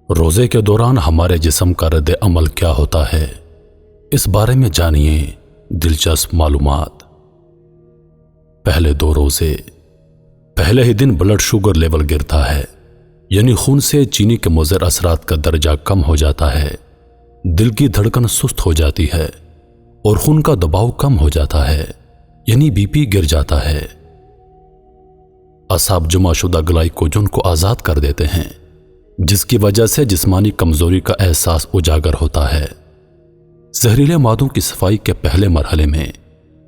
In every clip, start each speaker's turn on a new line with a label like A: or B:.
A: روزے کے دوران ہمارے جسم کا رد عمل کیا ہوتا ہے، اس بارے میں جانیے دلچسپ معلومات۔ پہلے 2 روزے، پہلے ہی دن بلڈ شوگر لیول گرتا ہے، یعنی خون سے چینی کے مضر اثرات کا درجہ کم ہو جاتا ہے، دل کی دھڑکن سست ہو جاتی ہے اور خون کا دباؤ کم ہو جاتا ہے، یعنی بی پی گر جاتا ہے۔ اعصاب جمع شدہ گلائکوجن کو آزاد کر دیتے ہیں، جس کی وجہ سے جسمانی کمزوری کا احساس اجاگر ہوتا ہے۔ زہریلے مادوں کی صفائی کے پہلے مرحلے میں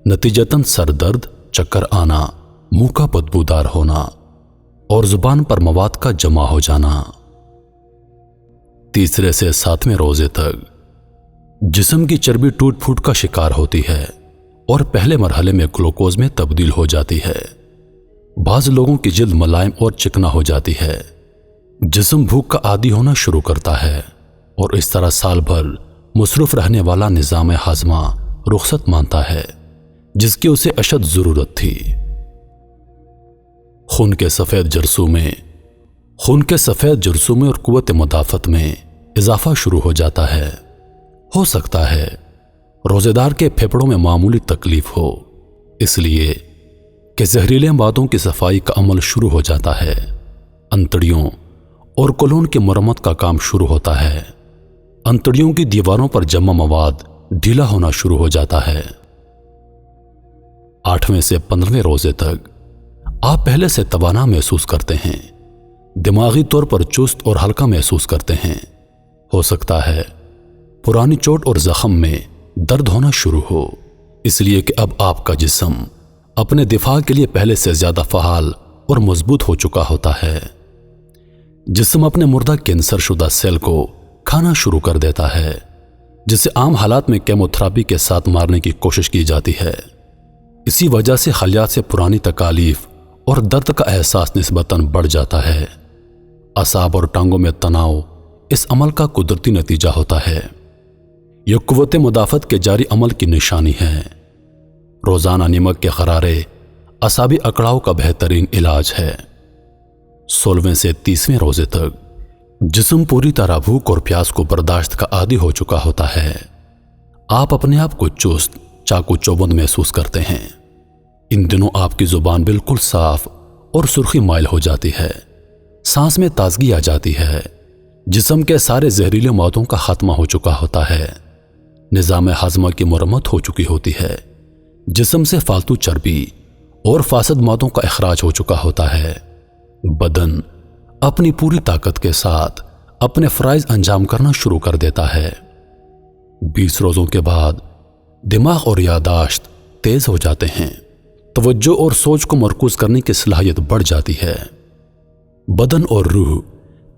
A: نتیجتاً سر درد، چکر آنا، منہ کا بدبودار ہونا اور زبان پر مواد کا جمع ہو جانا۔ 3 سے 7ویں روزے تک جسم کی چربی ٹوٹ پھوٹ کا شکار ہوتی ہے اور پہلے مرحلے میں گلوکوز میں تبدیل ہو جاتی ہے۔ بعض لوگوں کی جلد ملائم اور چکنا ہو جاتی ہے، جسم بھوک کا عادی ہونا شروع کرتا ہے اور اس طرح سال بھر مصروف رہنے والا نظام ہاضمہ رخصت مانتا ہے، جس کی اسے اشد ضرورت تھی۔ خون کے سفید جرثومے اور قوت مدافعت میں اضافہ شروع ہو جاتا ہے۔ ہو سکتا ہے روزے دار کے پھیپھڑوں میں معمولی تکلیف ہو، اس لیے کہ زہریلے مادوں کی صفائی کا عمل شروع ہو جاتا ہے۔ انتڑیوں اور کولون کی مرمت کا کام شروع ہوتا ہے۔ انتڑیوں کی دیواروں پر جمع مواد ڈھیلا ہونا شروع ہو جاتا ہے۔ 8ویں سے 15ویں روزے تک آپ پہلے سے توانا محسوس کرتے ہیں، دماغی طور پر چست اور ہلکا محسوس کرتے ہیں۔ ہو سکتا ہے پرانی چوٹ اور زخم میں درد ہونا شروع ہو، اس لیے کہ اب آپ کا جسم اپنے دفاع کے لیے پہلے سے زیادہ فعال اور مضبوط ہو چکا ہوتا ہے۔ جسم اپنے مردہ کینسر شدہ سیل کو کھانا شروع کر دیتا ہے، جسے عام حالات میں کیموتھراپی کے ساتھ مارنے کی کوشش کی جاتی ہے۔ اسی وجہ سے خلیات سے پرانی تکالیف اور درد کا احساس نسبتاً بڑھ جاتا ہے۔ اعصاب اور ٹانگوں میں تناؤ اس عمل کا قدرتی نتیجہ ہوتا ہے۔ یہ قوت مدافعت کے جاری عمل کی نشانی ہے۔ روزانہ نمک کے غرارے اعصابی اکڑاؤ کا بہترین علاج ہے۔ 16ویں سے 30ویں روزے تک جسم پوری طرح بھوک اور پیاس کو برداشت کا عادی ہو چکا ہوتا ہے۔ آپ اپنے آپ کو چست، چاقو چوبند محسوس کرتے ہیں۔ ان دنوں آپ کی زبان بالکل صاف اور سرخی مائل ہو جاتی ہے، سانس میں تازگی آ جاتی ہے، جسم کے سارے زہریلے مادوں کا خاتمہ ہو چکا ہوتا ہے، نظام ہاضمہ کی مرمت ہو چکی ہوتی ہے، جسم سے فالتو چربی اور فاسد مادوں کا اخراج ہو چکا ہوتا ہے۔ بدن اپنی پوری طاقت کے ساتھ اپنے فرائض انجام کرنا شروع کر دیتا ہے۔ 20 روزوں کے بعد دماغ اور یادداشت تیز ہو جاتے ہیں، توجہ اور سوچ کو مرکوز کرنے کی صلاحیت بڑھ جاتی ہے۔ بدن اور روح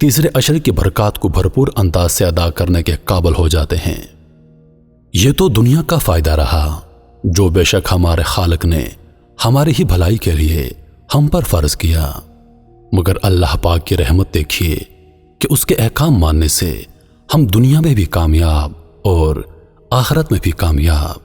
A: تیسرے عشر کی برکات کو بھرپور انداز سے ادا کرنے کے قابل ہو جاتے ہیں۔ یہ تو دنیا کا فائدہ رہا، جو بے شک ہمارے خالق نے ہماری ہی بھلائی کے لیے ہم پر فرض کیا، مگر اللہ پاک کی رحمت دیکھیے کہ اس کے احکام ماننے سے ہم دنیا میں بھی کامیاب اور آخرت میں بھی کامیاب۔